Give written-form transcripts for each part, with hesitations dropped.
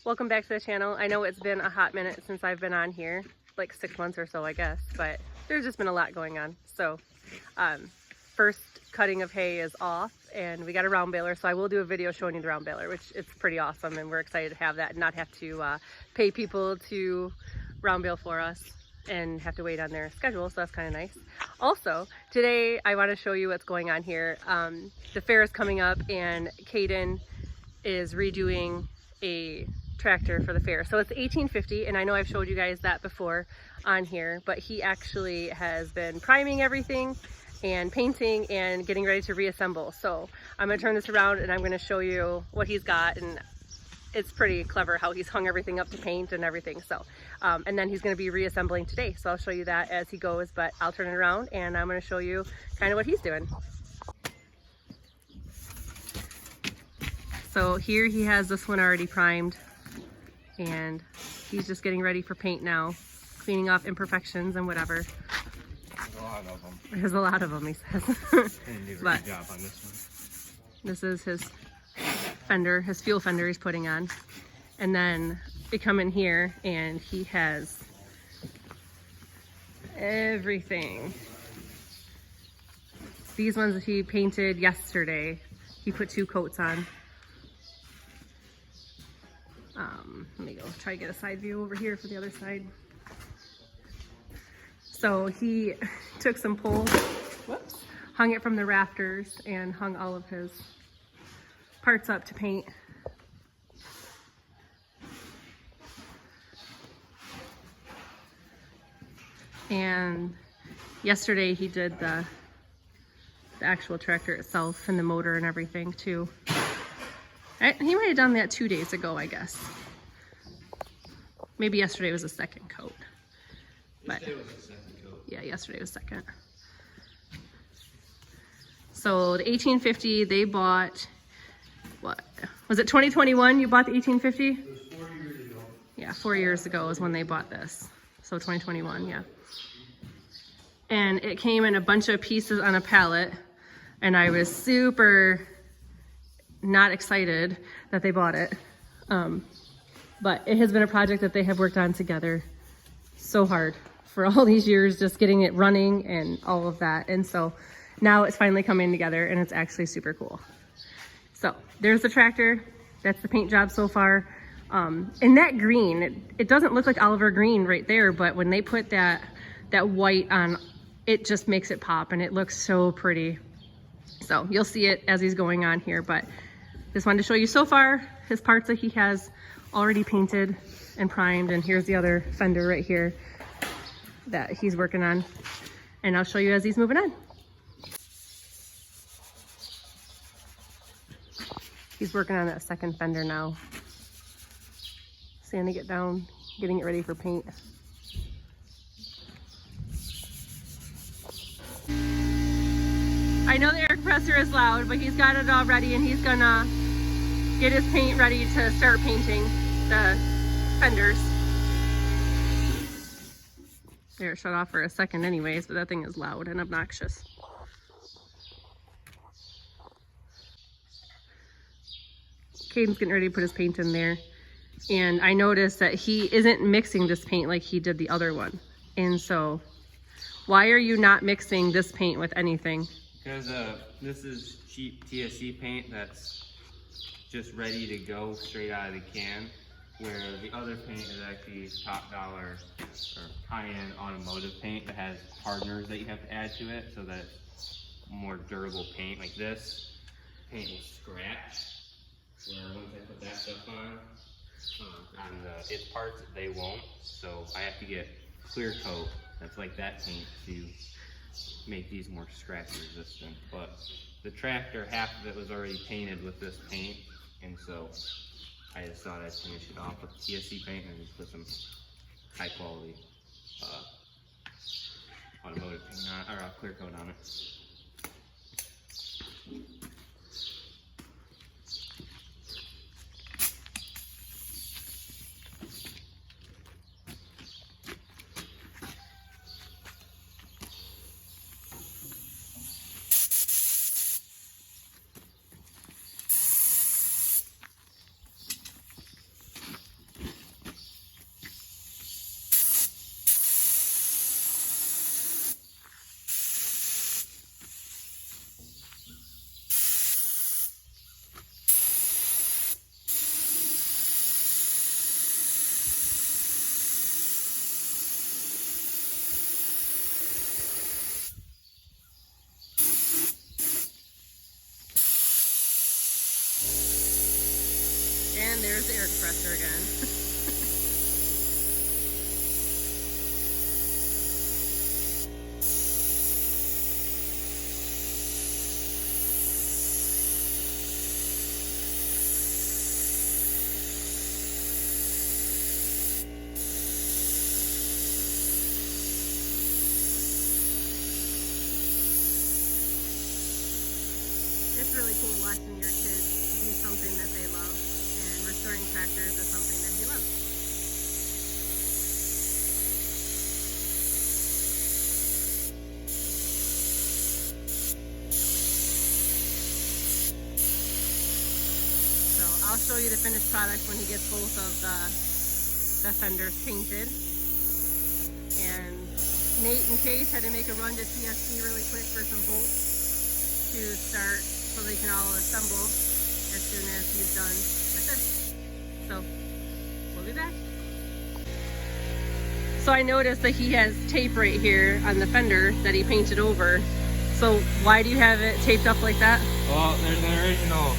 Welcome back to the channel. I know it's been a hot minute since I've been on here, like 6 months or so I guess, but there's just been a lot going on. So first cutting of hay is off and we got a round baler, so I will do a video showing you the round baler, which it's pretty awesome, and we're excited to have that and not have to pay people to round bale for us and have to wait on their schedule, so that's kind of nice. Also, today I want to show you what's going on here. The fair is coming up and Kaden is redoing a tractor for the fair. So it's 1850, and I know I've showed you guys that before on here, but he actually has been priming everything and painting and getting ready to reassemble. So I'm gonna turn this around and I'm gonna show you what he's got, and it's pretty clever how he's hung everything up to paint and everything. So and then he's going to be reassembling today, so I'll show you that as he goes, but I'll turn it around and I'm going to show you kind of what he's doing. So here he has this one already primed and he's just getting ready for paint now, cleaning off imperfections and whatever. There's a lot of them. There's a lot of them, he says. Didn't do a But good job on this one. this is his fender, his fuel fender he's putting on. And then we come in here and he has everything. These ones that he painted yesterday, he put 2 coats on. Let me go try to get a side view over here for the other side. So he took some poles, whoops, hung it from the rafters and hung all of his parts up to paint. And yesterday he did the actual tractor itself and the motor and everything too. He might have done that 2 days ago, I guess. Maybe yesterday was the second coat. But yeah, yesterday was second. So the 1850, they bought, what was it, 2021 you bought the 1850? It was 4 years ago. Yeah, 4 years ago is when they bought this. So 2021, yeah. And it came in a bunch of pieces on a pallet, and I was super not excited that they bought it. But it has been a project that they have worked on together so hard for all these years, just getting it running and all of that. And so now it's finally coming together and it's actually super cool. So there's the tractor. That's the paint job so far. And that green, it doesn't look like Oliver green right there, but when they put that white on, it just makes it pop and it looks so pretty. So you'll see it as he's going on here, but just wanted to show you so far his parts that he has already painted and primed. And here's the other fender right here that he's working on. And I'll show you as he's moving on. He's working on that second fender now. Sanding it down, getting it ready for paint. I know the air compressor is loud, but he's got it all ready and he's gonna get his paint ready to start painting the fenders. There, shut off for a second anyways, but that thing is loud and obnoxious. Caden's getting ready to put his paint in there. And I noticed that he isn't mixing this paint like he did the other one. And so, why are you not mixing this paint with anything? Because this is cheap TSC paint that's just ready to go straight out of the can, where the other paint is actually top dollar or high-end automotive paint that has hardeners that you have to add to it so that it's more durable paint. Like this paint will scratch, where once I put that stuff on its parts, they won't. So I have to get clear coat that's like that paint to make these more scratch resistant. But the tractor, half of it was already painted with this paint, and so I just thought I'd finish it off with TSC paint and just put some high quality automotive paint on, or clear coat on it. And there's the air compressor again. It's really cool watching your kids do something that they love, and restoring tractors is something that he loves. So I'll show you the finished product when he gets both of the fenders painted. And Nate and Case had to make a run to TSC really quick for some bolts to start, so they can all assemble as soon as he's done with this. So we'll be back. So I noticed that he has tape right here on the fender that he painted over. So why do you have it taped up like that? Well, there's an original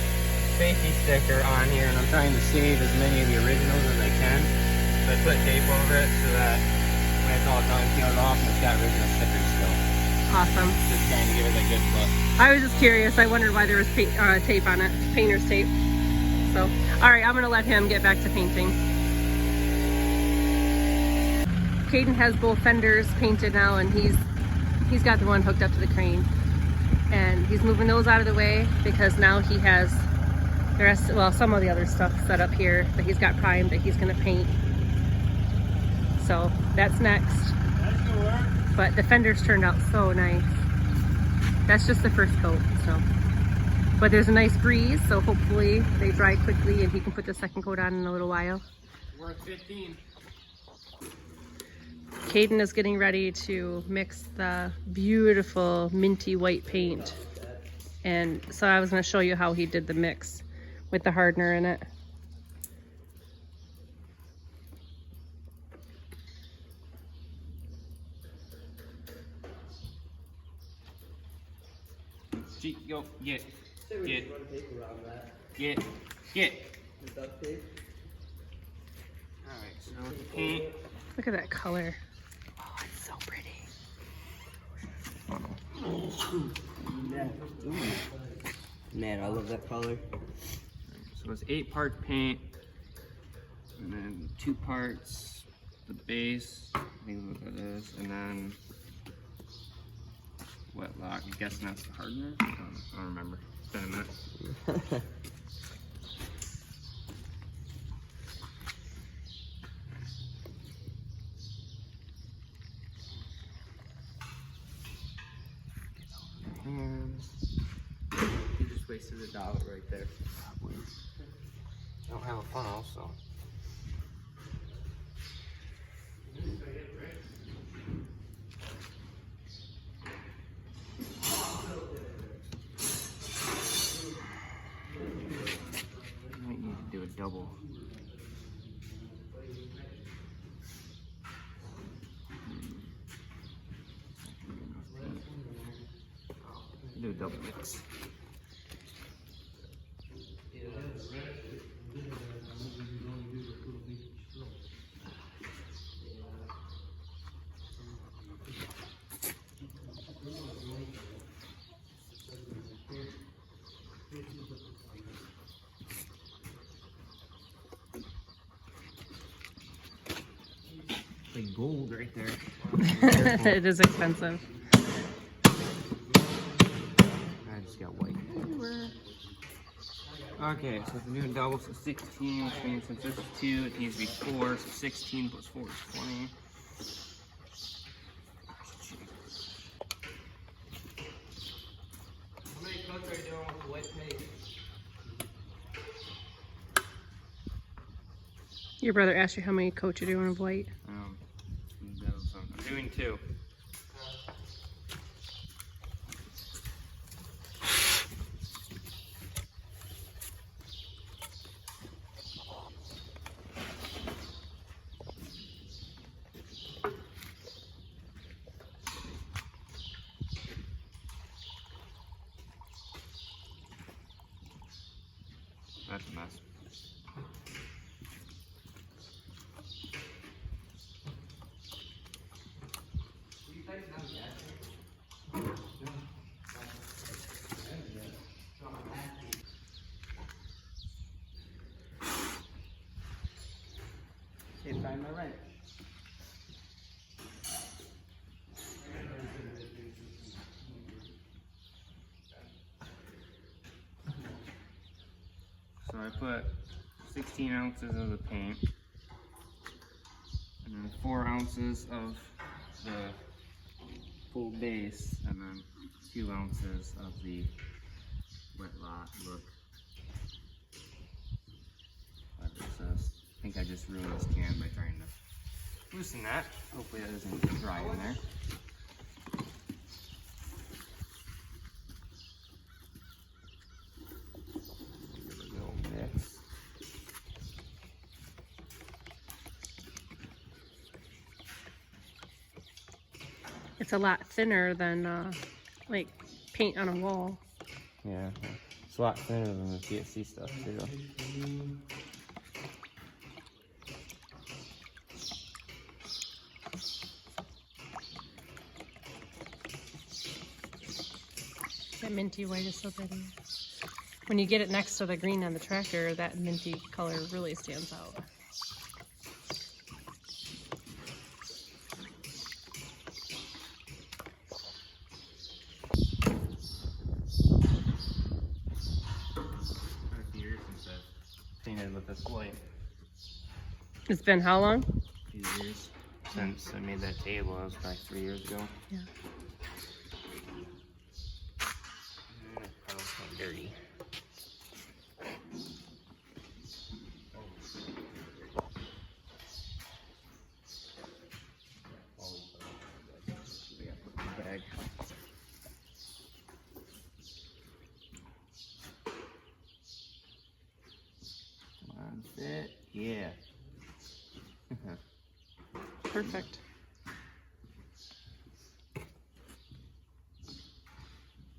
safety sticker on here, and I'm trying to save as many of the originals as I can. So I put tape over it so that when it's all done, peeled off, and it's got original stickers still. Awesome. Just trying to give it a good look. I was just curious. I wondered why there was tape on it, painter's tape. So, all right, I'm gonna let him get back to painting. Kaden has both fenders painted now, and he's got the one hooked up to the crane, and he's moving those out of the way because now he has the rest, well, some of the other stuff set up here that he's got primed that he's gonna paint. So that's next. But the fenders turned out so nice. That's just the first coat, so. But there's a nice breeze, so hopefully they dry quickly and he can put the second coat on in a little while. Worth 15. Kaden is getting ready to mix the beautiful minty white paint. And so I was gonna show you how he did the mix with the hardener in it. Go, get. Get. Alright, so with the paint. Look at that color. Oh, it's so pretty. Man, I love that color. So it's 8 parts paint, and then 2 parts the base, I think is what that is, and then wet lock. I'm guessing that's the hardener. I don't remember. It's been a minute. And you just wasted a dollar right there. I don't have a funnel, so. Might need to do a double. Do a double mix. Like gold right there. It is expensive. I just got white everywhere. Okay, so if we're doing double, so 16, which means since this is 2, it needs to be 4, so 16 plus 4 is 20. How many coats are you doing with the white paint? Your brother asked you how many coats you're doing of white. I'm doing 2. That's a mess. find my wrench. So I put 16 ounces of the paint and then 4 ounces of the full base and then 2 ounces of the wet look. Whatever it says. I think I just ruined this can by trying to loosen that. Hopefully that doesn't get dry in there. Give it a little mix. It's a lot thinner than like paint on a wall. Yeah, it's a lot thinner than the TSC stuff too. That minty white is so pretty. When you get it next to the green on the tractor, that minty color really stands out. A few years since I've painted with this white. It's been how long? A few years since I made that table. That was probably 3 years ago. Yeah. Probably so dirty. Bag. Come on, fit. Yeah. Perfect. I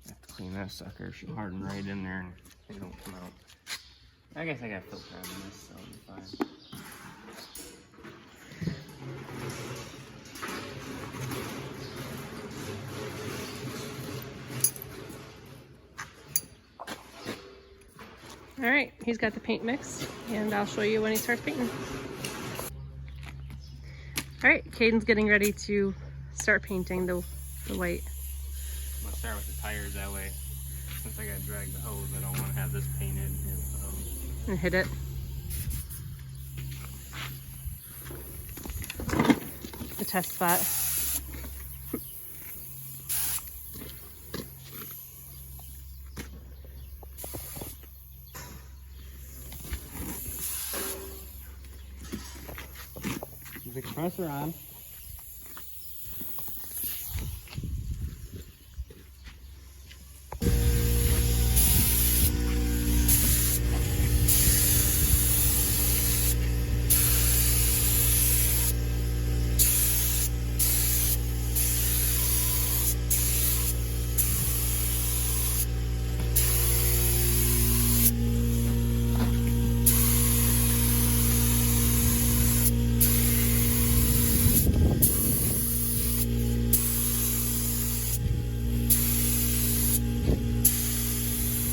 have to clean that sucker. It should harden right in there and they don't come out. I guess I got filter on this, so it'll be fine. All right, he's got the paint mixed, and I'll show you when he starts painting. All right, Kaden's getting ready to start painting the white. I'm gonna start with the tires that way. Since I gotta drag the hose, I don't want to have this painted. And hit it. The test spot. The compressor on.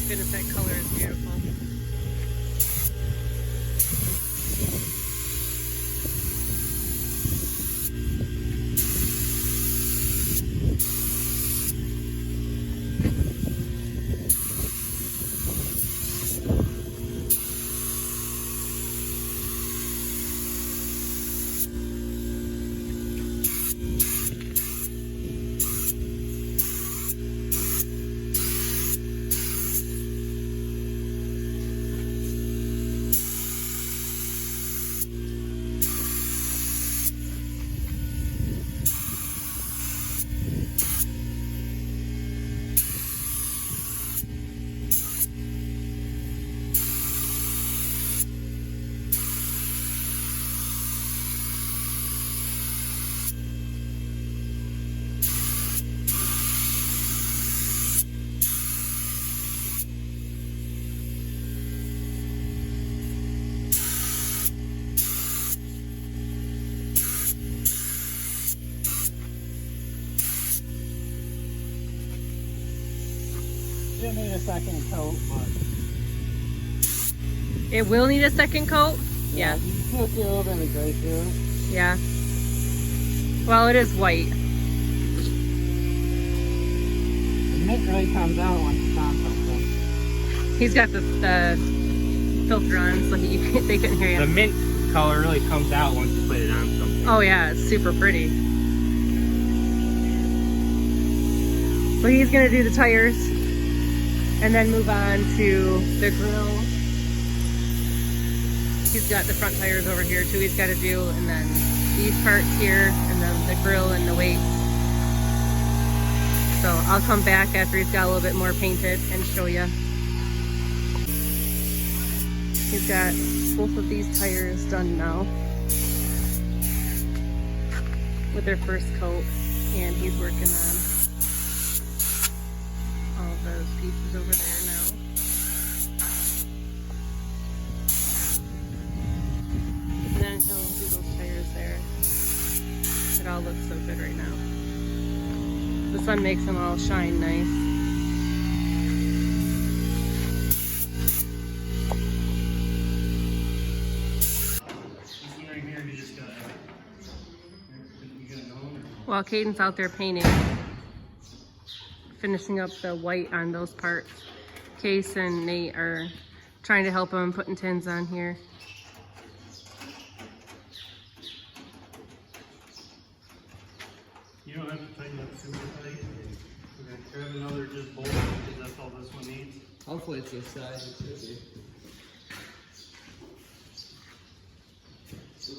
Goodness, that color is beautiful. You'll need a second coat, but It will need a second coat. Yeah. You can see a little bit of the gray through it. Yeah. Well, it is white. The mint really comes out once it's on something. He's got the filter on, so they couldn't hear The you. mint color really comes out once you put it on something. Oh yeah, it's super pretty. So he's gonna do the tires and then move on to the grill. He's got the front tires over here too he's gotta do, and then these parts here, and then the grill and the weights. So I'll come back after he's got a little bit more painted and show you. He's got both of these tires done now with their first coat, and he's working on all of those pieces over there now. And then he'll do those tires there. It all looks so good right now. The sun makes them all shine nice. While Kaden's out there painting, finishing up the white on those parts, Case and Nate are trying to help him putting tins on here. You don't have to tighten up super tight. We're gonna grab another just bolt because that's all this one needs. Hopefully it's this size. It should be.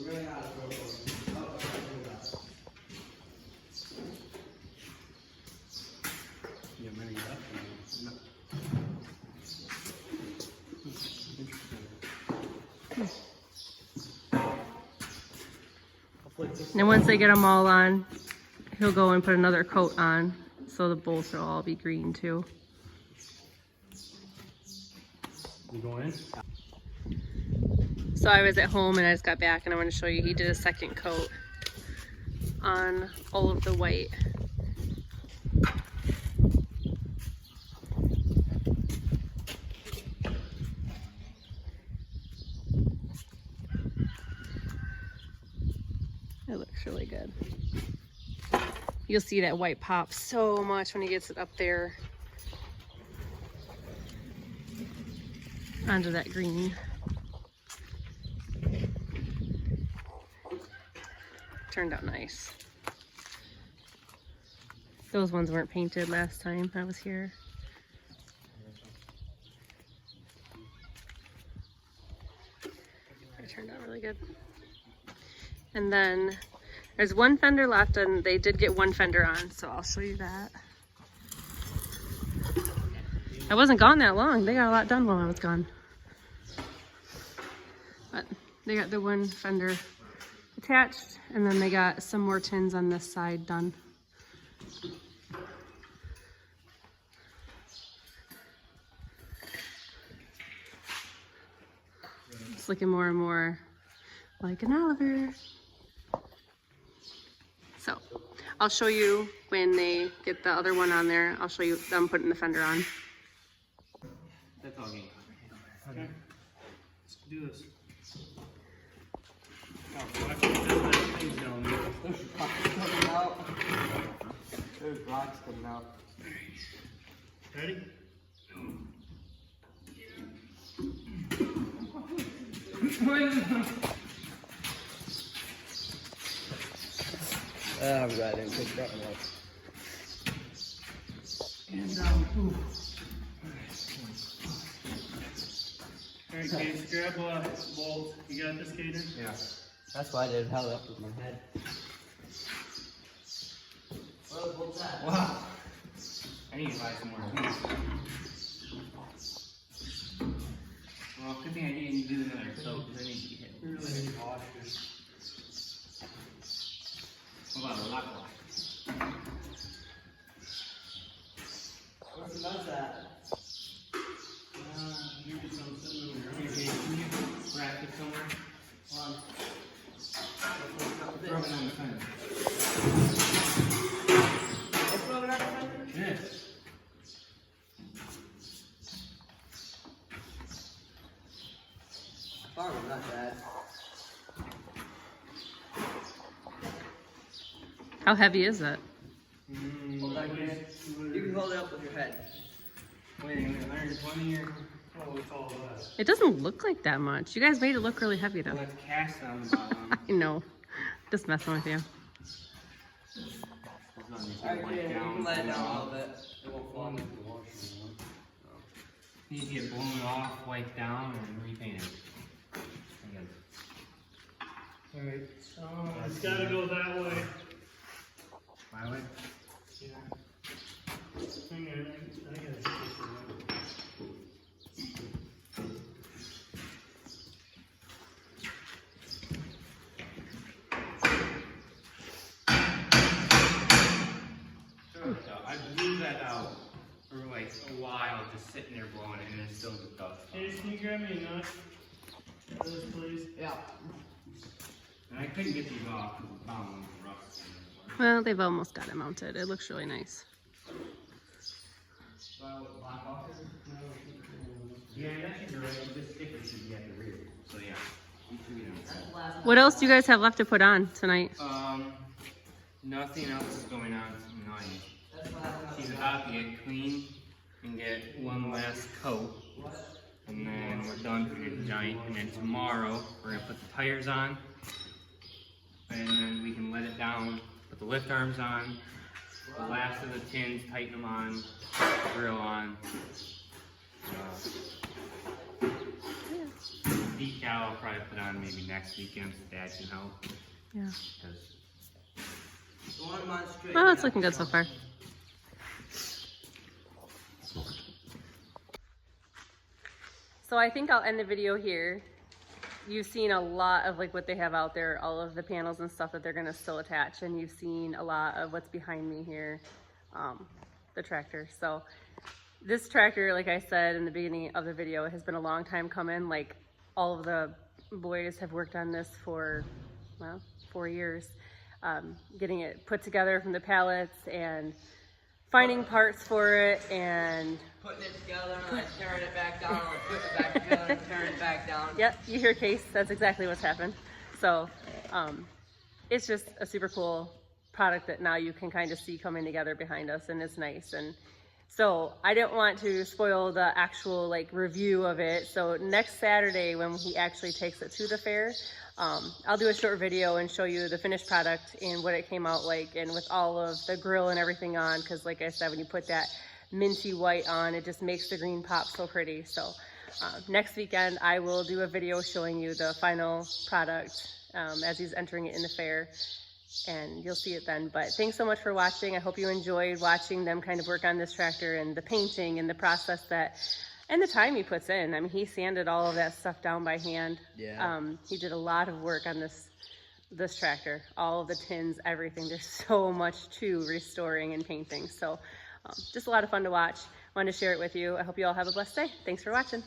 We're running out of rope. Yeah, many left. And once they get them all on, he'll go and put another coat on, so the bolts will all be green too. You go in? So I was at home and I just got back, and I want to show you he did a second coat on all of the white. It looks really good. You'll see that white pop so much when he gets it up there onto that green. Turned out nice. Those ones weren't painted last time I was here. It turned out really good. And then there's one fender left, and they did get one fender on, so I'll show you that. I wasn't gone that long. They got a lot done while I was gone. But they got the one fender attached, and then they got some more tins on this side done. It's looking more and more like an Oliver. So I'll show you when they get the other one on there. I'll show you them putting the fender on. That's all game. Okay. Let's do this. Oh, watch it. There's that thing down there. There's rocks coming out. There's rocks coming out. Ready? I'm glad I didn't pick that one up. And down. Alright, Case, grab a bolt. You got this, Kaden? Yeah. That's why I did held up with my head. What's that? Wow. I need to buy some more tools. Well, good thing I didn't do another coat, because I need to get We really need to wash this. What about a lock wash? Where's the nuts at? You get some sitting over Here, here. can you wrap it somewhere? Hold on. Throw it on the fender. Let's throw it out the fender? Yeah. Farmer, not bad. How heavy is it? Hold that, Kaden. You can hold it up with your head. Wait, 120 or? Oh, it's all that. It doesn't look like that much. You guys made it look really heavy though. Well, it's cast on the bottom. I know. Just messing with you. Alright, Kaden, you can let it down a little bit. It won't fall. Need to get blown off, wiped down, and repainted. Alright, it's gotta go that way. My way? Yeah. Hang on, I gotta take it. I blew that out for like a while, just sitting there blowing it, and it's still just dust. Hey, can you grab me a nut? Those, please. Yeah. And I couldn't get these off because the bottom was rough. Well, they've almost got it mounted. It looks really nice. Yeah, that should be right. This sticker should be at the rear. So yeah, you should be done. What else do you guys have left to put on tonight? Nothing else is going on tonight. She's about to get clean and get one last coat. And then we're done for the giant. And then tomorrow we're gonna put the tires on. And then we can let it down, put the lift arms on, the last of the tins, tighten them on, grill on. Decal I'll probably put on maybe next weekend so Dad can help. Yeah. 'Cause You want them on straight. Well, it's looking good so far. So I think I'll end the video here. You've seen a lot of like what they have out there, all of the panels and stuff that they're gonna still attach, and you've seen a lot of what's behind me here, the tractor. So this tractor, like I said in the beginning of the video, has been a long time coming. Like all of the boys have worked on this for, well, 4 years, getting it put together from the pallets and finding parts for it and Putting it together and like tearing it back down, like putting it back together and tearing it back down. Yep, you hear Case, that's exactly what's happened. So it's just a super cool product that now you can kind of see coming together behind us, and it's nice. And so I didn't want to spoil the actual like review of it. So next Saturday when he actually takes it to the fair, I'll do a short video and show you the finished product and what it came out like, and with all of the grill and everything on, because like I said, when you put that minty white on, it just makes the green pop so pretty. So next weekend I will do a video showing you the final product as he's entering it in the fair, and you'll see it then. But thanks so much for watching. I hope you enjoyed watching them kind of work on this tractor and the painting and the process that, and the time he puts in. I mean, he sanded all of that stuff down by hand. Yeah. He did a lot of work on this tractor, all of the tins, everything. There's so much to restoring and painting. So just a lot of fun to watch. Wanted to share it with you. I hope you all have a blessed day. Thanks for watching.